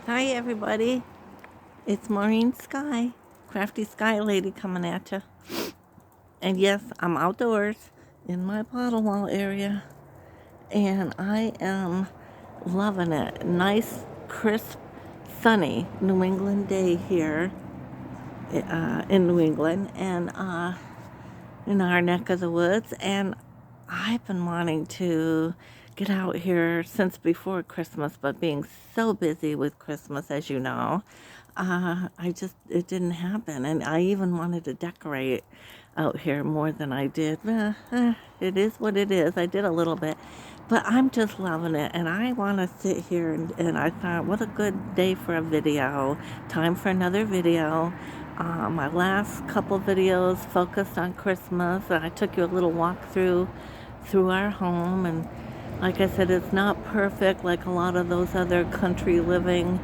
Hi everybody, it's Maureen Sky, Crafty Sky Lady coming at you. And yes, I'm outdoors in my bottle wall area, and I am loving it. Nice, crisp, sunny New England day here in New England, and in our neck of the woods. And I've been wanting to get out here since before Christmas, but being so busy with Christmas, as you know, it didn't happen. And I even wanted to decorate out here more than I did. It is what it is. I did a little bit, but I'm just loving it. And I want to sit here and I thought, what a good day for a video. Time for another video. My last couple videos focused on Christmas, and I took you a little walk through our home. And like I said, it's not perfect like a lot of those other country living,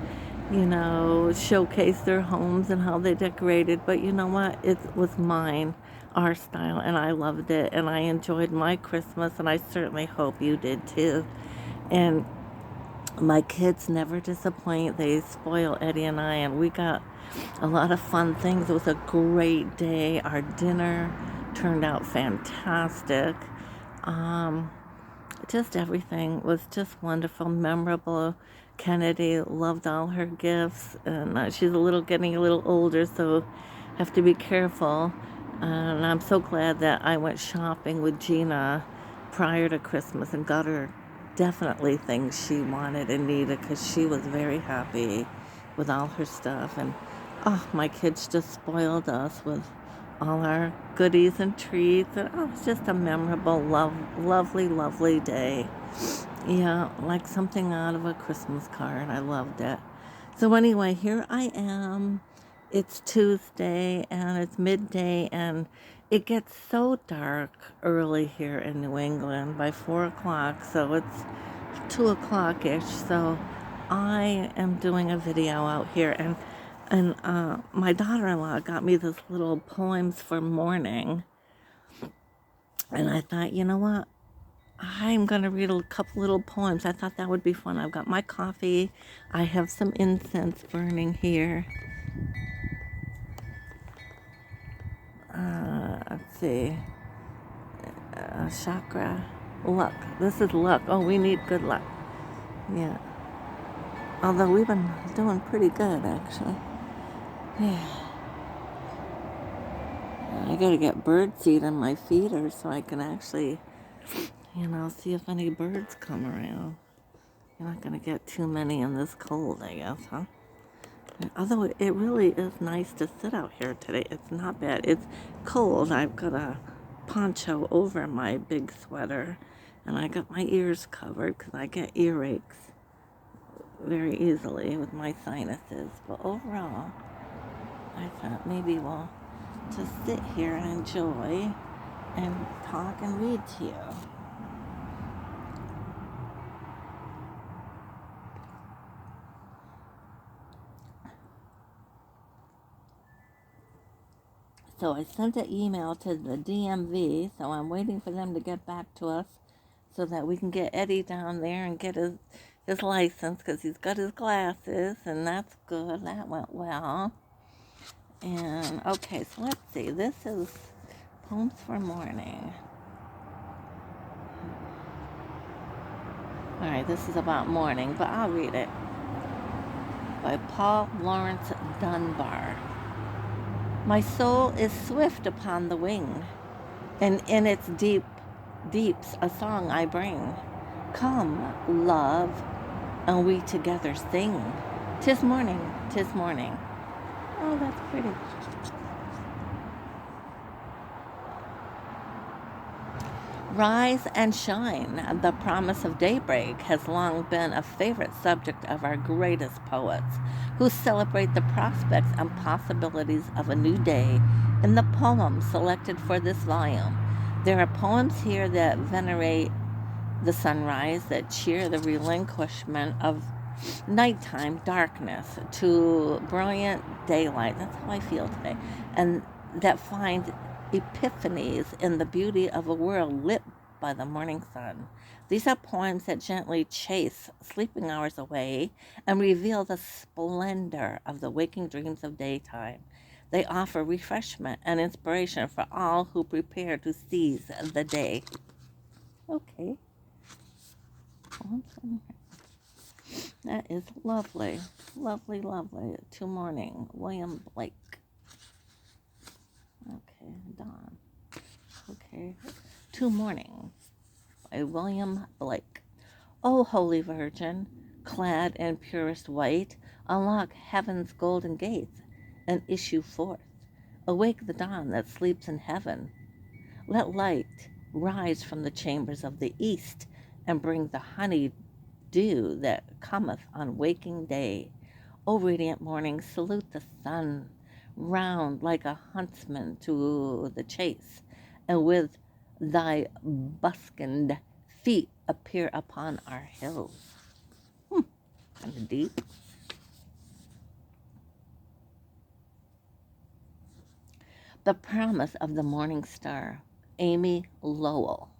showcase their homes and how they decorated. But you know what? It was mine, our style, and I loved it, and I enjoyed my Christmas, and I certainly hope you did too. And my kids never disappoint. They spoil Eddie and I, and we got a lot of fun things. It was a great day. Our dinner turned out fantastic. Just everything was just wonderful, memorable. Kennedy loved all her gifts, and she's getting a little older, so have to be careful. And I'm so glad that I went shopping with Gina prior to Christmas and got her definitely things she wanted and needed, because she was very happy with all her stuff. And my kids just spoiled us with all our goodies and treats. And it's just a memorable, lovely day. Yeah, like something out of a Christmas card. I loved it. So anyway, here I am. It's Tuesday and it's midday, and it gets so dark early here in New England by 4 o'clock. So it's 2 o'clock-ish. So I am doing a video out here, and my daughter-in-law got me this little poems for morning, and I thought, you know what, I'm gonna read a couple little poems. I thought that would be fun. I've got my coffee, I have some incense burning here. Let's see, chakra, luck. This is luck. Oh, we need good luck. Yeah, although we've been doing pretty good actually. Yeah. I gotta get bird seed on my feeder so I can actually, see if any birds come around. You're not gonna get too many in this cold, I guess, huh? Although it really is nice to sit out here today. It's not bad. It's cold. I've got a poncho over my big sweater, and I got my ears covered because I get earaches very easily with my sinuses. But overall, I thought maybe we'll just sit here and enjoy and talk and read to you. So I sent an email to the DMV, so I'm waiting for them to get back to us so that we can get Eddie down there and get his license, because he's got his glasses, and that's good. That went well. And okay, so let's see. This is Poems for Morning. All right, this is about morning, but I'll read it. By Paul Laurence Dunbar. My soul is swift upon the wing, and in its deeps a song I bring. Come, love, and we together sing. 'Tis morning, 'tis morning. Oh, that's pretty. Rise and shine. The promise of daybreak has long been a favorite subject of our greatest poets, who celebrate the prospects and possibilities of a new day in the poems selected for this volume. There are poems here that venerate the sunrise, that cheer the relinquishment of nighttime darkness to brilliant daylight. That's how I feel today. And that find epiphanies in the beauty of a world lit by the morning sun. These are poems that gently chase sleeping hours away and reveal the splendor of the waking dreams of daytime. They offer refreshment and inspiration for all who prepare to seize the day. Okay. That is lovely. Lovely, lovely. To Morning, William Blake. Okay, Dawn. Okay. To Morning by William Blake. O Holy Virgin, clad in purest white, unlock heaven's golden gates and issue forth. Awake the dawn that sleeps in heaven. Let light rise from the chambers of the east and bring the honey dew that cometh on waking day. O radiant morning, salute the sun, round like a huntsman to the chase, and with thy buskined feet appear upon our hills. Kind of deep. The Promise of the Morning Star, Amy Lowell.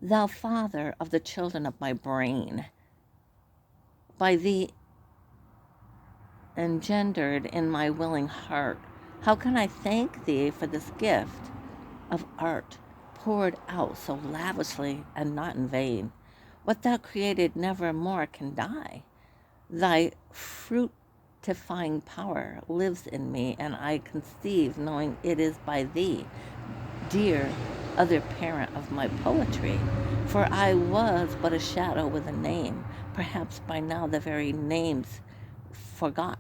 Thou father of the children of my brain, by thee engendered in my willing heart, how can I thank thee for this gift of art poured out so lavishly and not in vain? What thou created never more can die. Thy fructifying power lives in me, and I conceive, knowing it is by thee, dear other parent of my poetry. For I was but a shadow with a name, perhaps by now the very name's forgot.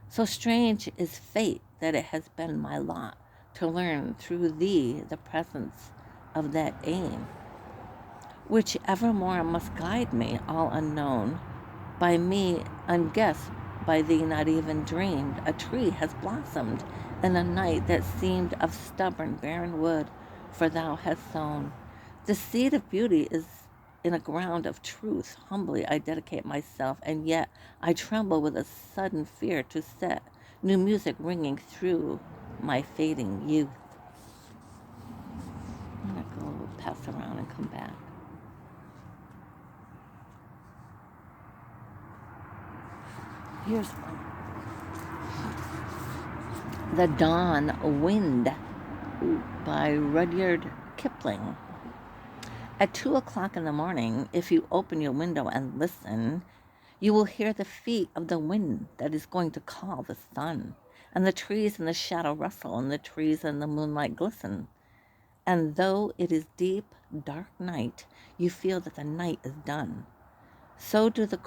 So strange is fate that it has been my lot to learn through thee the presence of that aim, which evermore must guide me, all unknown, by me unguessed, by thee not even dreamed. A tree has blossomed in a night that seemed of stubborn barren wood, for thou hast sown. The seed of beauty is in a ground of truth. Humbly I dedicate myself, and yet I tremble with a sudden fear to set new music ringing through my fading youth. I'm gonna go pass around and come back. Here's one. The Dawn Wind by Rudyard Kipling. At 2 o'clock in the morning, if you open your window and listen, you will hear the feet of the wind that is going to call the sun, and the trees in the shadow rustle, and the trees in the moonlight glisten. And though it is deep, dark night, you feel that the night is done. So do the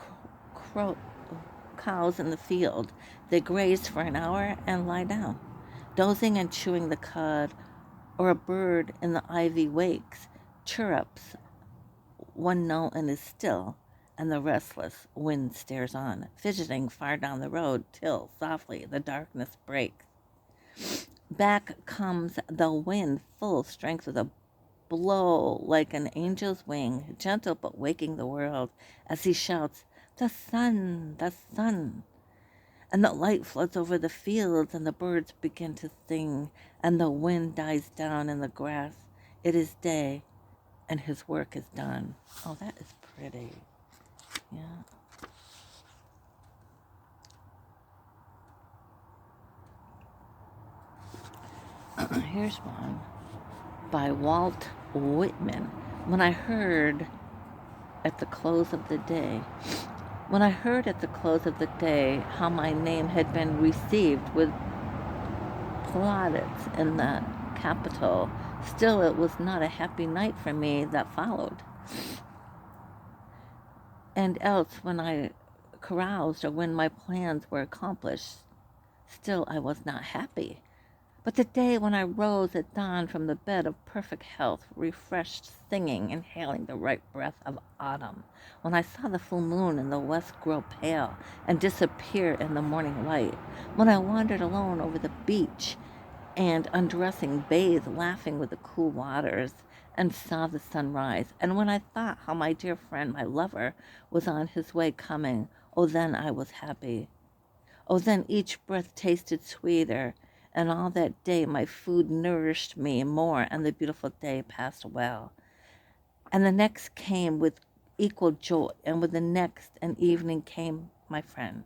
cows in the field. They graze for an hour and lie down, dozing and chewing the cud, or a bird in the ivy wakes, chirrups one note and is still, and the restless wind stares on, fidgeting far down the road, till softly the darkness breaks. Back comes the wind, full strength with a blow like an angel's wing, gentle but waking the world, as he shouts, "The sun, the sun!" And the light floods over the fields, and the birds begin to sing, and the wind dies down in the grass. It is day, and his work is done. Oh, that is pretty. Yeah. Here's one by Walt Whitman. When I heard at the close of the day, how my name had been received with plaudits in the Capitol, still it was not a happy night for me that followed. And else, when I caroused or when my plans were accomplished, still I was not happy. But the day when I rose at dawn from the bed of perfect health, refreshed, singing, inhaling the ripe breath of autumn, when I saw the full moon in the west grow pale and disappear in the morning light, when I wandered alone over the beach and, undressing, bathed, laughing with the cool waters, and saw the sun rise, and when I thought how my dear friend, my lover, was on his way coming, oh, then I was happy. Oh, then each breath tasted sweeter, and all that day my food nourished me more, and the beautiful day passed well. And the next came with equal joy, and with the next and evening came my friend.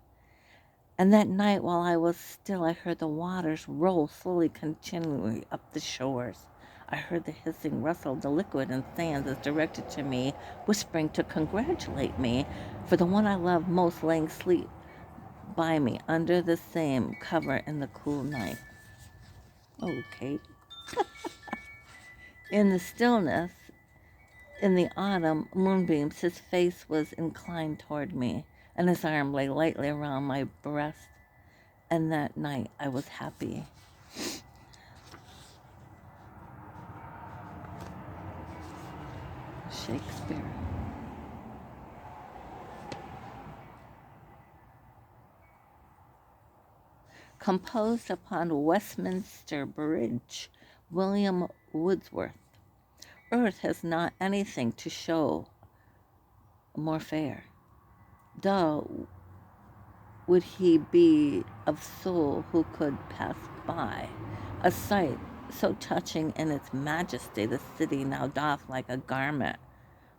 And that night, while I was still, I heard the waters roll slowly, continually up the shores. I heard the hissing rustle of the liquid in sands as directed to me, whispering to congratulate me for the one I loved most laying asleep by me under the same cover in the cool night. Okay. In the stillness, in the autumn moonbeams, his face was inclined toward me, and his arm lay lightly around my breast. And that night I was happy. Shakespeare. Composed upon Westminster Bridge, William Wordsworth. Earth has not anything to show more fair. Dull would he be of soul who could pass by. A sight so touching in its majesty, the city now doth like a garment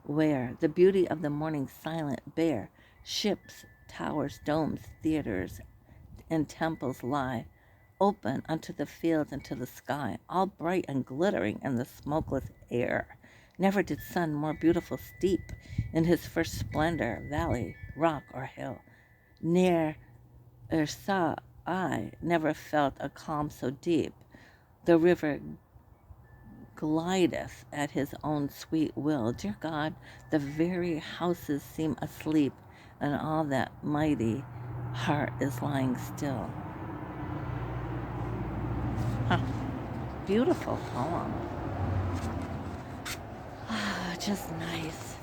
where the beauty of the morning silent bare. Ships, towers, domes, theaters, and temples lie open unto the fields and to the sky, all bright and glittering in the smokeless air. Never did sun more beautiful steep in his first splendor, valley, rock, or hill. Ne'er saw I, never felt a calm so deep. The river glideth at his own sweet will. Dear God, the very houses seem asleep, and all that mighty heart is lying still. Huh. Beautiful poem. Just nice.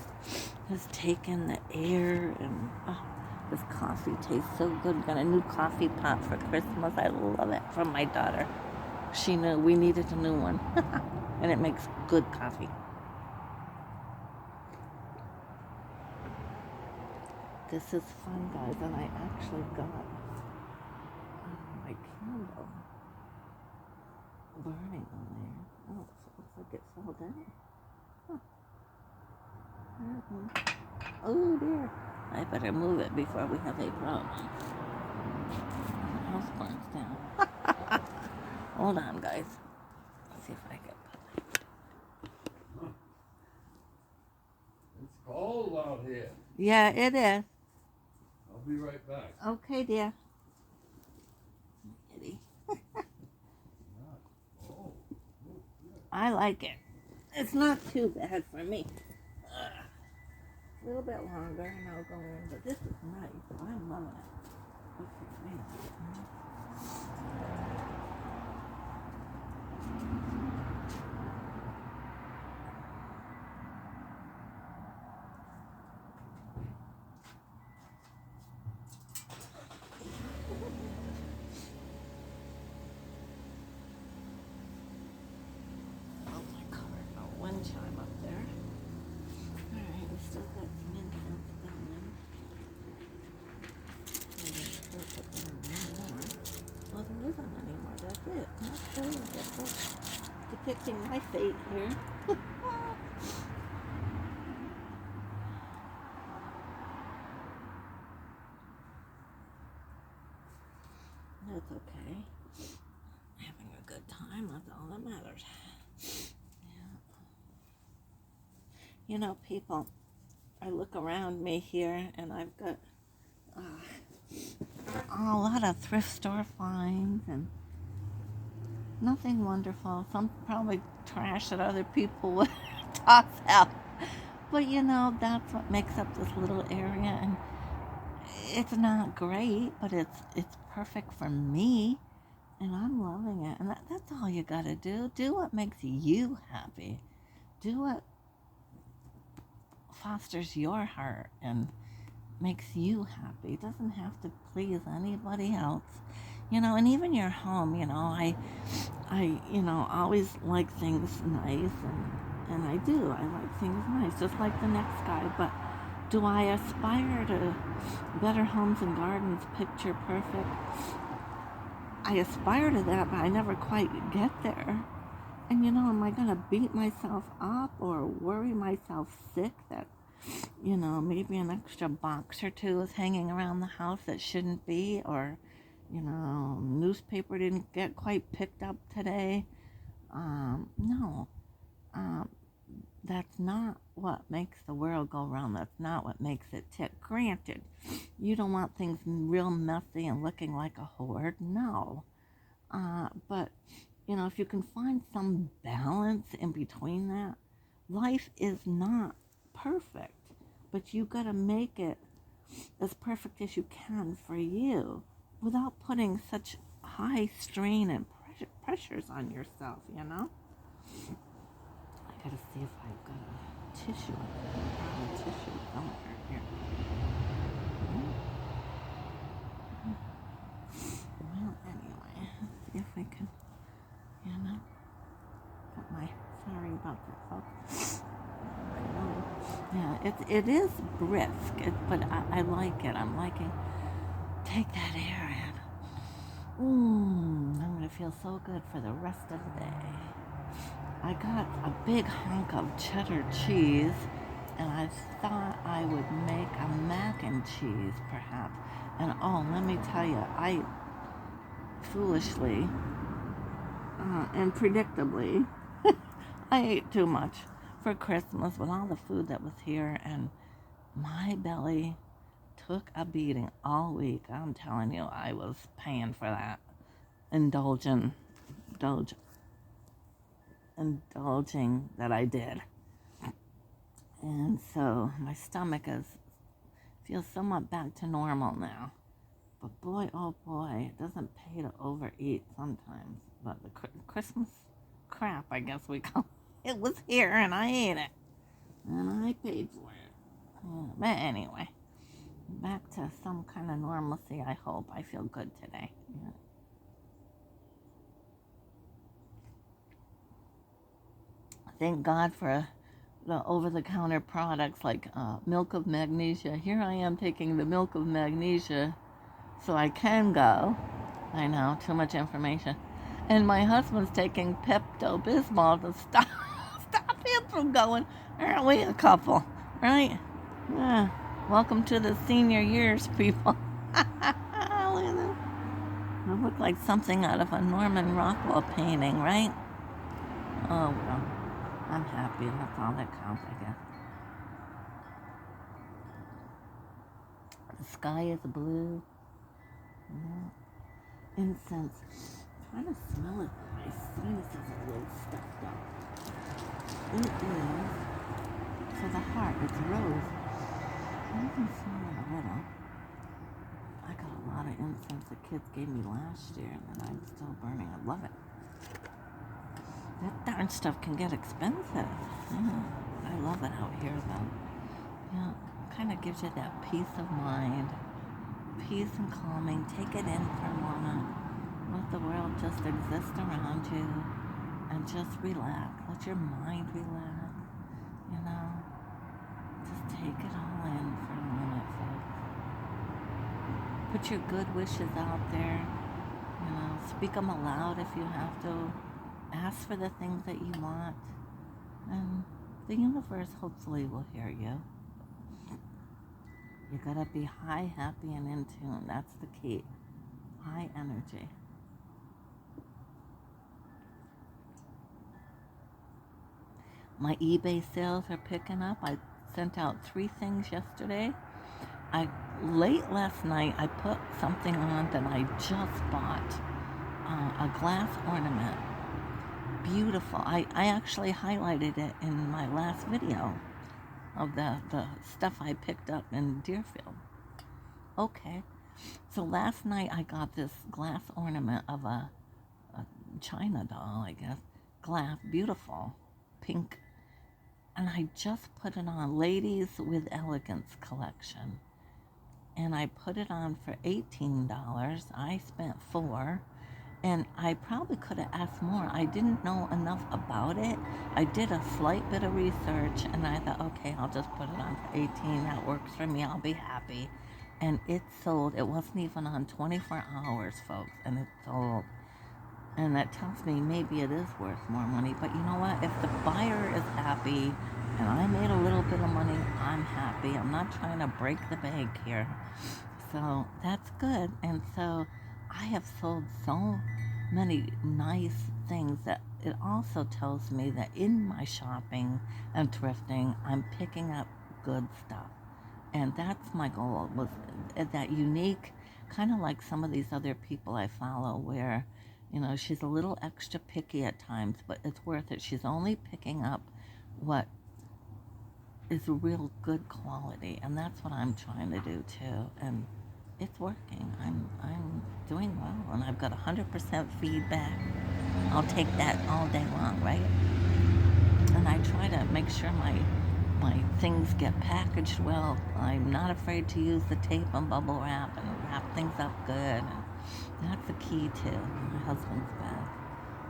Just taking the air, and this coffee tastes so good. Got a new coffee pot for Christmas. I love it, from my daughter. She knew we needed a new one. And it makes good coffee. This is fun, guys, and I actually got my candle burning on there. Oh, so it looks like it fell down. Huh. Oh dear. I better move it before we have a problem. The house burns down. Hold on, guys. Let's see if I can put it. It's cold out here. Yeah, it is. I'll be right back. Okay, dear. I like it. It's not too bad for me. A little bit longer and I'll go in, but this is nice. I'm loving it. Okay, oh my God, no wind chime up there. Alright, we still got some incense going. Well, there isn't anymore. That's it. That's really depicting my fate here. That's okay. Having a good time, that's all that matters. Yeah. You know, people, I look around me here and I've got a lot of thrift store finds and nothing wonderful. Some probably trash that other people would toss out. But you know, that's what makes up this little area, and it's not great, but it's perfect for me, and I'm loving it. And that's all you gotta do. Do what makes you happy. Do what fosters your heart and makes you happy. It doesn't have to please anybody else. You know, and even your home, you know, I always like things nice, and I do. I like things nice, just like the next guy. But do I aspire to better homes and gardens, picture perfect? I aspire to that, but I never quite get there. And am I going to beat myself up or worry myself sick that, maybe an extra box or two is hanging around the house that shouldn't be, or, newspaper didn't get quite picked up today? No. Um, that's not what makes the world go round. That's not what makes it tick. Granted, you don't want things real messy and looking like a hoard. No. But, if you can find some balance in between that, life is not perfect. But you got to make it as perfect as you can for you without putting such high strain and pressures on yourself, I gotta see if I've got a tissue. A tissue somewhere here. Well, anyway, see if I can, put my, sorry about that, folks. Yeah, it is brisk, but I like it. I'm liking, take that air in. I'm gonna feel so good for the rest of the day. I got a big hunk of cheddar cheese, and I thought I would make a mac and cheese, perhaps. And let me tell you, I foolishly and predictably, I ate too much for Christmas with all the food that was here, and my belly took a beating all week. I'm telling you, I was paying for that. Indulging that I did. And so my stomach feels somewhat back to normal now. But boy, oh boy, it doesn't pay to overeat sometimes. But the Christmas crap, I guess we call it, was here and I ate it. And I paid for it. Yeah, but anyway, back to some kind of normalcy, I hope. I feel good today. Yeah. Thank God for the over-the-counter products like milk of magnesia. Here I am taking the milk of magnesia so I can go. I know, too much information. And my husband's taking Pepto-Bismol to stop him from going. Aren't we a couple, right? Yeah. Welcome to the senior years, people. Look at this. I look like something out of a Norman Rockwell painting, right? Oh, well. I'm happy. That's all that counts, I guess. The sky is blue. Yeah. Incense. I'm trying to smell it. My sinuses are a little stuffed up. It is for the heart. It's rose. I can smell it a little. I got a lot of incense the kids gave me last year, and I'm still burning. I love it. That darn stuff can get expensive. Yeah. I love it out here, though. Yeah, kind of gives you that peace of mind, peace and calming. Take it in for a moment. Let the world just exist around you, and just relax. Let your mind relax. Just take it all in for a moment, folks. Put your good wishes out there. Speak them aloud if you have to. Ask for the things that you want, and the universe hopefully will hear you. You gotta be high, happy, and in tune. That's the key. High energy. My eBay sales are picking up. I sent out 3 things yesterday. Late last night, I put something on that I just bought. A glass ornament. Beautiful. I actually highlighted it in my last video of the stuff I picked up in Deerfield. Okay. So last night I got this glass ornament of a China doll, I guess. Glass, beautiful, pink. And I just put it on, Ladies with Elegance collection. And I put it on for $18. I spent $4. And I probably could have asked more. I didn't know enough about it. I did a slight bit of research, and I thought, okay, I'll just put it on for $18. That works for me. I'll be happy. And it sold. It wasn't even on 24 hours, folks, and it sold. And that tells me maybe it is worth more money. But you know what? If the buyer is happy and I made a little bit of money, I'm happy. I'm not trying to break the bank here. So that's good. And so I have sold so many nice things that it also tells me that in my shopping and thrifting, I'm picking up good stuff. And that's my goal, was that unique, kind of like some of these other people I follow where, she's a little extra picky at times, but it's worth it. She's only picking up what is real good quality, and that's what I'm trying to do too. And it's working. I'm doing well, and I've got 100% feedback. I'll take that all day long, right? And I try to make sure my things get packaged well. I'm not afraid to use the tape and bubble wrap and wrap things up good. And that's the key too. My husband's back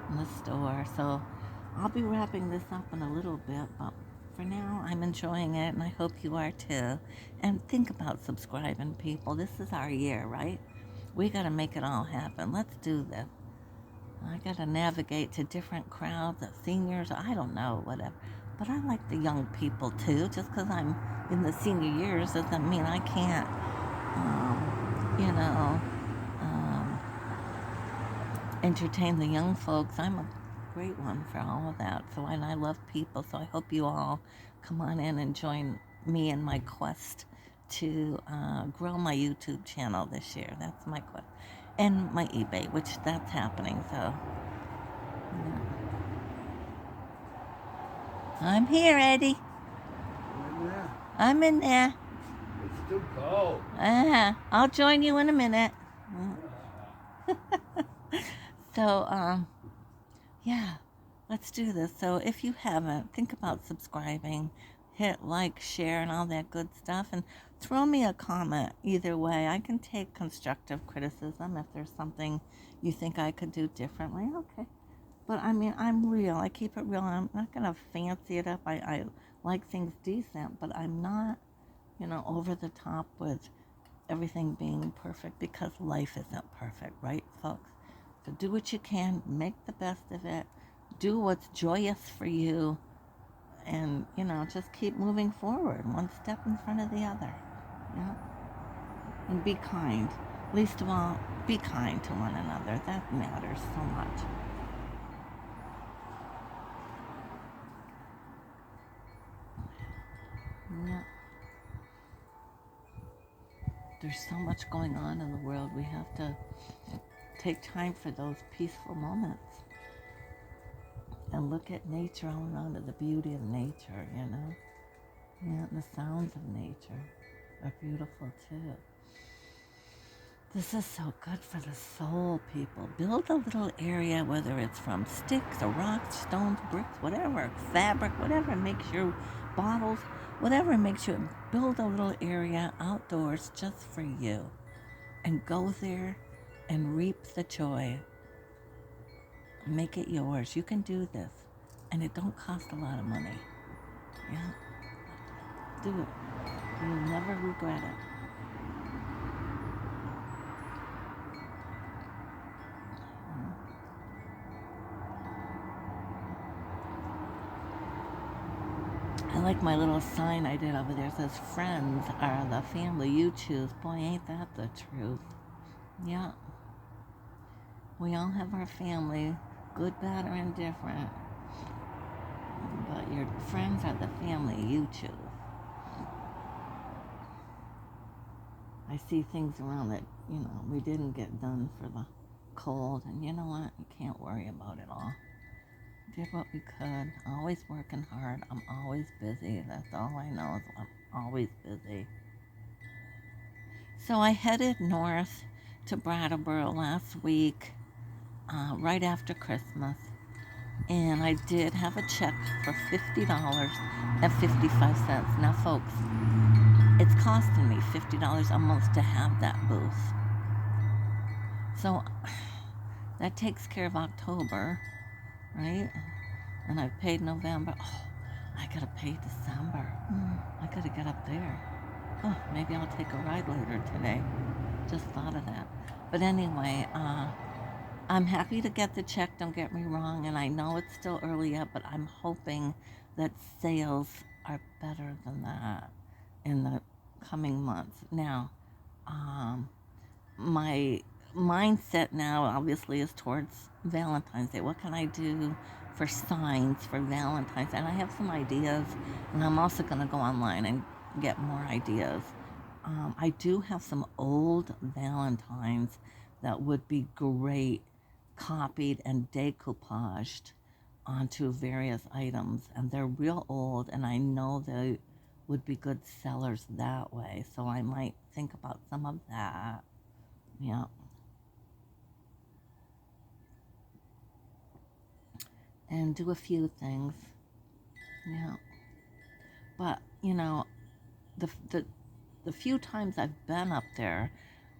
in the store, so I'll be wrapping this up in a little bit, but for now I'm enjoying it, and I hope you are too. And think about subscribing, people. This is our year, right? We got to make it all happen. Let's do this. I got to navigate to different crowds, seniors, I don't know, whatever. But I like the young people too. Just because I'm in the senior years doesn't mean I can't, you know, entertain the young folks. I'm a great one for all of that. So, and I love people. So I hope you all come on in and join me in my quest to grow my YouTube channel this year. That's my quest. And my eBay, which that's happening. So, yeah. I'm here, Eddie. You in there? I'm in there. It's too cold. I'll join you in a minute. So, yeah, let's do this. So if you haven't, think about subscribing, hit like, share, and all that good stuff, and throw me a comment. Either way, I can take constructive criticism if there's something you think I could do differently. Okay. But I mean, I'm real. I keep it real. I'm not going to fancy it up. I like things decent, but I'm not, over the top with everything being perfect, because life isn't perfect, right, folks? So do what you can, make the best of it, do what's joyous for you, and, just keep moving forward, one step in front of the other. Yeah? And be kind. Least of all, be kind to one another. That matters so much. Yeah. There's so much going on in the world. We have to take time for those peaceful moments and look at nature all around it, the beauty of nature, Yeah, and the sounds of nature are beautiful too. This is so good for the soul, people. Build a little area, whether it's from sticks or rocks, stones, bricks, whatever, fabric, whatever makes your bottles, whatever makes you, build a little area outdoors just for you. And go there and reap the joy. Make it yours. You can do this. And it don't cost a lot of money. Yeah? Do it. You'll never regret it. I like my little sign I did over there. It says, friends are the family you choose. Boy, ain't that the truth. Yeah. We all have our family, good, bad, or indifferent. But your friends are the family you choose. I see things around that, we didn't get done for the cold. And you know what? You can't worry about it all. Did what we could. Always working hard. I'm always busy. That's all I know, is I'm always busy. So I headed north to Brattleboro last week, right after Christmas. And I did have a check for $50.55. Now, folks, it's costing me $50 a month to have that booth. So that takes care of October, right? And I've paid November. Oh, I gotta pay December. I gotta get up there. Oh, maybe I'll take a ride later today. Just thought of that. But anyway, I'm happy to get the check, don't get me wrong, and I know it's still early yet, but I'm hoping that sales are better than that in the coming months. Now, um, my mindset now obviously is towards Valentine's Day. What can I do for signs for Valentine's? And I have some ideas, and I'm also going to go online and get more ideas. I do have some old Valentines that would be great copied and decoupaged onto various items, and they're real old, and I know they would be good sellers that way. So I might think about some of that. Yeah. And do a few things. Yeah. But, the, the, the few times I've been up there,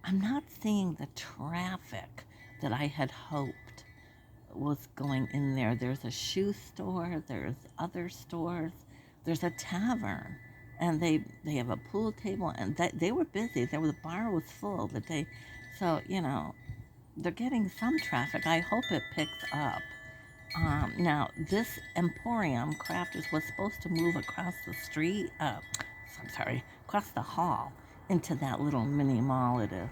I'm not seeing the traffic that I had hoped was going in there. There's a shoe store, there's other stores, there's a tavern, and they have a pool table, and they were busy. The bar was full the day. So, they're getting some traffic. I hope it picks up. Now, this Emporium Crafters was supposed to move across the street, I'm sorry, across the hall into that little mini mall it is.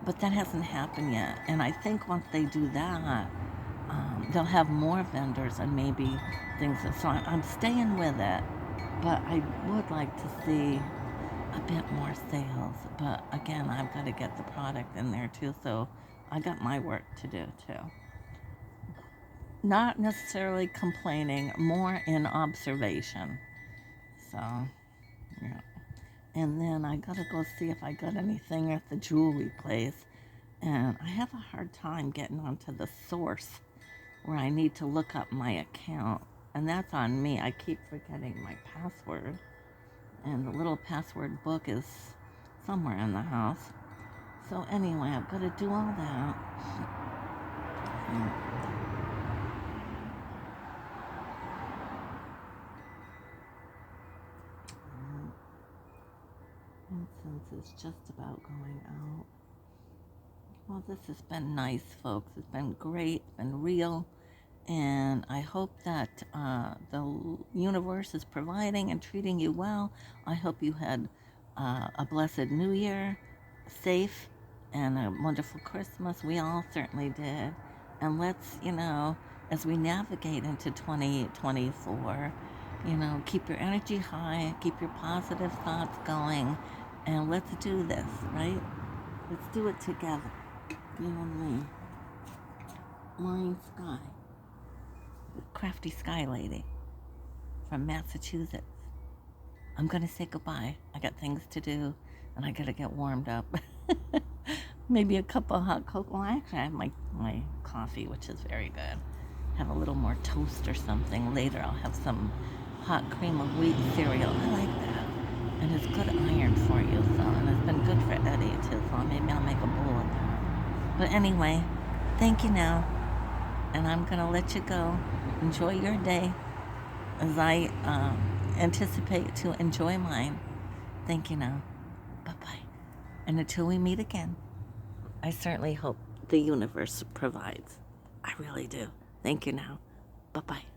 But that hasn't happened yet. And I think once they do that, they'll have more vendors and maybe things. So I'm staying with it, but I would like to see a bit more sales. But again, I've got to get the product in there too. So I got my work to do too. Not necessarily complaining, more in observation. So, yeah. And then I gotta go see if I got anything at the jewelry place. And I have a hard time getting onto the source where I need to look up my account. And that's on me. I keep forgetting my password. And the little password book is somewhere in the house. So anyway, I've got to do all that. Incense is just about going out. Well, this has been nice, folks. It's been great, it's been real, and I hope that the universe is providing and treating you well. I hope you had a blessed New Year, safe, and a wonderful Christmas. We all certainly did. And let's, as we navigate into 2024, keep your energy high, keep your positive thoughts going, and let's do this, right? Let's do it together. You and me. Maureen Sky, the crafty sky lady from Massachusetts. I'm going to say goodbye. I got things to do, and I got to get warmed up. Maybe a cup of hot cocoa. Well, actually, I have my coffee, which is very good. Have a little more toast or something. Later, I'll have some hot cream of wheat cereal. I like that. And it's good iron for you, so, and it's been good for Eddie, too, so maybe I'll make a bowl of that. But anyway, thank you now. And I'm going to let you go. Enjoy your day as I anticipate to enjoy mine. Thank you now. Bye-bye. And until we meet again, I certainly hope the universe provides. I really do. Thank you now. Bye-bye.